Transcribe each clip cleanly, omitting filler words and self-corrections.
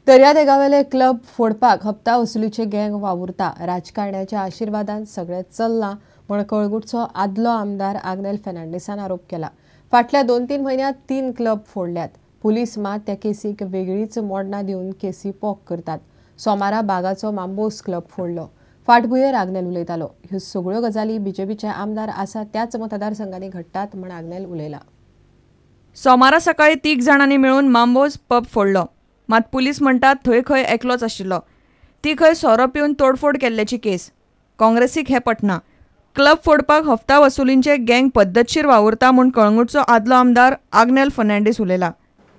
दर्यादेगावेले club फोडपाक हप्ता वसुलीचे गँग वावुरता। राजकारण्याच्या आशीर्वादान सगळे चल्ला म्हण कळंगूटचो आदलो आमदार आग्नेल फेर्नांडीसान आरोप केला। फाटल्या 2-3 म्हयन्यांत 3 क्लब फोडल्यात। पुलीस मात त्या केसीक वेगळीच मोडना दिवन केसी पोक करतात। सोमारा बागाचो मांबोस क्लब फोडलो। फाटभुंयेर आग्नेल उलयतालो। ह्यो सगळ्यो गजाली बीजेपीचे आमदार आसा त्याच मतदारसंघांनी घडटात म्हण आग्नेल उलयला। सोमारा सकाळी 3 जाणांनी मेळून मांबोस पब फोडलो। मात पुलीस म्हणटात थंय खंय एकलोच आशिल्लो। ती खंय सोरो पिवन तोडफोड केल्ल्याची केस। काँग्रेसीक हे पटना। क्लब फोडपाक हप्ता वसुलींचे गँग पद्धतशीर वावुरता म्हूण कळंगूटचो आदलो आमदार Agnel Fernandes उलयला।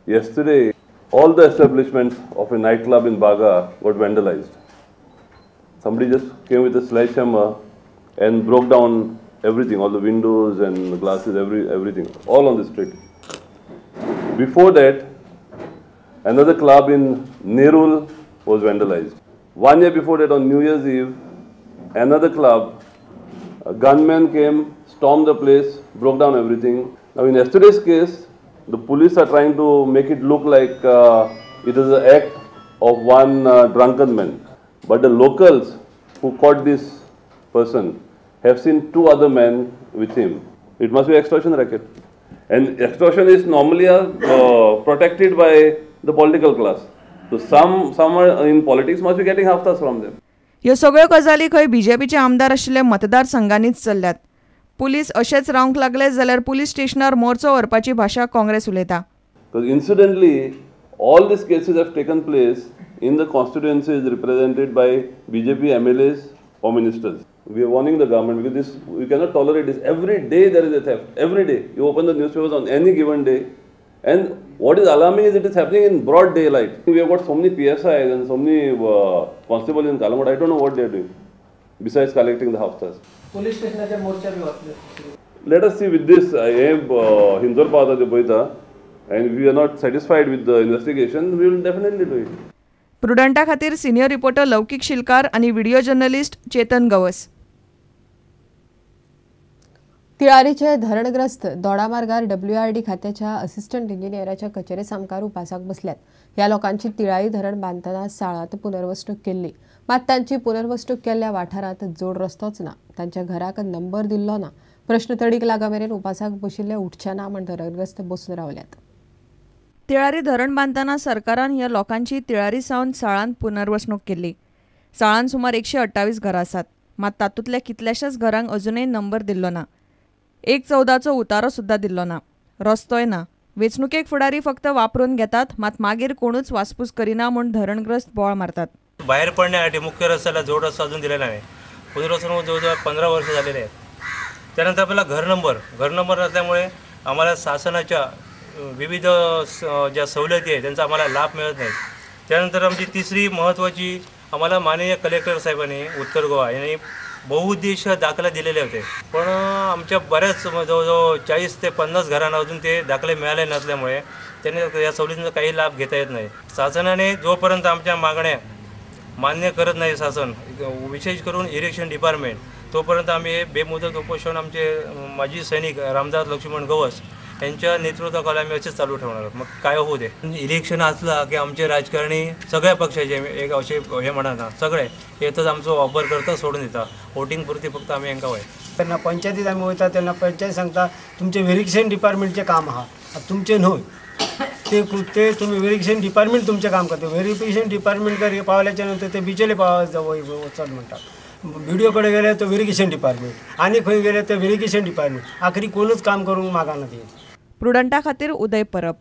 Yesterday, all the establishments of a nightclub in Baga got vandalized. Somebody just came with a sledgehammer and broke down everything, all the windows and glasses, everything, all on the street. Before that, another club in Nerul was vandalized. 1 year before that, on New Year's Eve, another club, a gunman came, stormed the place, broke down everything. Now, in yesterday's case, the police are trying to make it look like it is an act of one drunken man. But the locals who caught this person have seen 2 other men with him. It must be extortion racket. And extortion is normally protected by the political class. So some in politics must be getting haftas from them. ह्यो सगळ्यो गजाली खंय बीजेपीचे आमदार आशिल्ले मतदारसंघांनीच चल्ल्यात। Police अशेच रावंक लागले जाल्यार पुलीस स्टेशनार मोर्चो व्हरपाची भाशा काँग्रेस उलयता। Because incidentally, all these cases have taken place in the constituencies represented by BJP MLAs or ministers. We are warning the government because this we cannot tolerate this. Every day there is a theft. Every day you open the newspapers on any given day, and what is alarming is it is happening in broad daylight. We have got so many PSIs and so many constables in Kalamata. I don't know what they are doing besides collecting the haftas. Police station morcha bhi hote. Let us see with this. I am Hindur Pada de Boita, and if we are not satisfied with the investigation, we will definitely do it. प्रुडंटा खातीर senior reporter Laukik Shilkar आणि video journalist Chetan Gawas. तिळारीचे धरणग्रस्त दोडामार्गार WRD खात्याच्या assistant इंजिनियराच्या कचेरे सामकार उपासाक बसल्यात। ह्या लोकांची तिळारी धरण बांदतना साळात पुनर्वसणूक केल्ली, मात तांची पुनर्वसणूक केल्ल्या वाठारांत जोड रस्तोच ना। तांच्या घराक नंबर दिल्लो ना। प्रश्नतडीक लागमेरेन उपासाक बशिल्ले उठचे ना म्हण धरणग्रस्त बसून रावल्यात। तिळारी धरण बांदतना सरकारान ह्या लोकांची तिळारी सावन साळांत पुनर्वसणूक केल्ली। साळांत सुमार 128 घरां आसात, मात तातूंतल्या कितल्याशाच घरांक अजुनूय नंबर दिल्लो ना। 1/14चो उतारो सुद्दां दिल्लो ना। रस्तोय ना। वेंचणुकेक फुडारी फक्त वापरून घेतात, मात मागीर कोणूच वासपूस करिना म्हूण धरणग्रस्त बोळ मारतात। बाहेर पडण्यासाठी मुख्य रस्त्याला जोड रस्ता अजून दिलेला नाही। पुनर्वसनावर जवळजवळ 15 वर्ष झालेले आहेत। त्यानंतर आपल्याला घर नंबर नसल्यामुळे आम्हाला शासनाच्या विविध ज्या सवलती आहेत त्यांचा आम्हाला लाभ मिळत नाही। त्यानंतर आमची तिसरी महत्त्वाची आम्हाला माननीय कलेक्टर साहेबांनी उत्तर गोवा यांनी बहुउद्देशीय दाखले दिलेले होते, पण आमच्या बऱ्याच जवळजवळ 40 ते 50 घरांना अजून ते दाखले मिळाले नसल्यामुळे त्यांनी या सवलतींचा काही लाभ घेता येत नाही। शासनाने जोपर्यंत आमच्या मागण्या मान्य करत नाही शासन, विशेष करून इरिगेशन डिपार्टमेंट, तोपर्यंत आम्ही बेमुदत उपोषण आमचे माजी सैनिक रामदास लक्ष्मण गवस यांच्या नेतृत्वाखाली आम्ही असेच चालू ठेवणार आहोत। मग काय होऊ दे। इलेक्शन असला की आमचे राजकारणी सगळ्या पक्षाचे एक असे हे म्हणा सगळे येतच आमचा वापर करता सोडून देतात। वोटिंग पुरती फक्त आम्ही हांकां वय त्यांना पंचायतीत आम्ही वयता त्यांना पंचायत सांगता तुमचे व्हेरिफिकेशन डिपार्टमेंटचे काम आहा, तुमचे न्हय ते तुम्ही व्हेरिफिकेशन डिपार्टमेंट तुमचे काम करते। व्हेरिफिकेशन डिपार्टमेंट कडे पावल्याच्या नंतर ते बिचेले वचत म्हणतात। व्हिडिओ कडे गेले तर व्हेरिफिकेशन डिपार्टमेंट, आणि खंय गेले तर व्हेरिफिकेशन डिपार्टमेंट, आखरी कोणूच काम करूंक मागाना ते। प्रुडंटा खातीर उदय परब।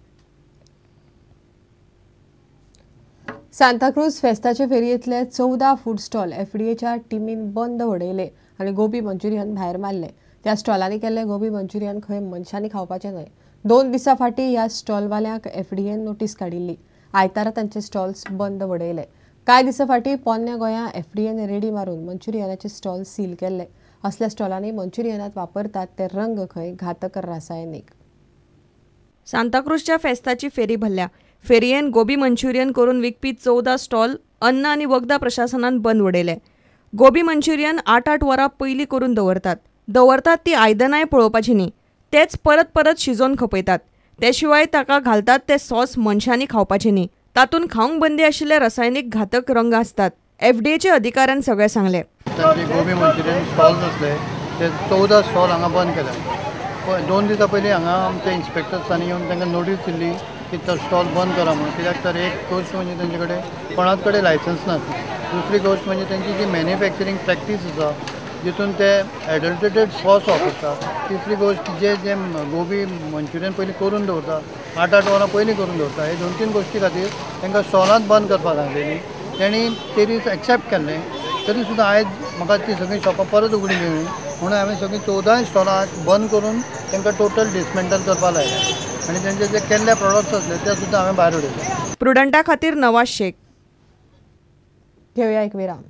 सांताक्रूज फेस्ताचे फेरयेंतले 14 फूड स्टॉल FDAच्या टिमीन बंद उडयले आनी गोबी मंचुरियन भायर मारले। त्या स्टॉलांनी केल्ले गोबी मंचुरियन खंय मनशांनी खावपाचें न्हय। 2 दिसां फाटीं ह्या स्टॉलवाल्यांक FDAन नोटीस काडिल्ली। आयतारा तांचे स्टॉल्स बंद उडयले। कांय दिसां फाटीं पोन्न्या गोंयां FDAन रेडी मारून मंचुरियनाचे स्टॉल सील केल्ले। असल्या स्टॉलांनी मंचुरियनांत वापरतात ते रंग खंय घातक रासायनीक। सांताक्रूजच्या फेस्ताची फेरी भरल्या। फेरयेन गोबी मंचुरियन करून विकपी 14 स्टॉल अन्न आनी वखदां प्रशासनान बंद उडयले। गोबी मंचुरियन 8-8 वरां पयलीं करून दवरतात ती आयदनांय पळोवपाची न्ही, तेच परत शिजोवन खपयतात। ते शिवाय ताका घालतात ते सॉस मनशांनी खावपाचे न्ही, तातूंत खावंक बंदी आशिल्ले रसायनीक घातक रंग आसतात. FDA अधिकाऱ्यान सगळें सांगलें. गोबी मंचुरियन स्टॉल्स असले ते 14 स्टॉल हांगा बंद केले. 2 दिसां पयलीं हांगा आमच्या इन्स्पेक्टर्सांनी येवन तांकां नोटीस दिल्ली की तो स्टॉल बंद करा म्हणून. कित्याक तर एक गोश्ट म्हणजे तेंचे कडेन कोणाच कडेन लायसन्स नासलें. दुसरी गोश्ट म्हणजे तेंची जी मॅन्युफॅक्चरींग प्रॅक्टीस आसा जितून ते एडल्ट्रेटेड सॉस वापरतात. तिसरी गोश्ट जे गोबी मंचुरियन पयलीं करून दवरता 8-8 वरां पयलीं करून दवरता. हे 2-3 गोश्टी खातीर तांकां स्टॉलांत बंद करपाक सांगलेली. तेणी ते दीस एक्सेप्ट केल्लें. तरी सुद्दां आयज म्हाका ती सगळीं शॉपां परत उगडी घेवनी म्हणून हांवें सगळीं 14 स्टॉलां बंद करून तांकां टोटल डिसमेंटल करपाक लायलें आनी तेंचे जे केल्ले प्रॉडक्ट्स आसले ते सुद्दां हांवें भायर उडयले. प्रुडंटा खातीर नवाज शेख. घेऊया एक विराम.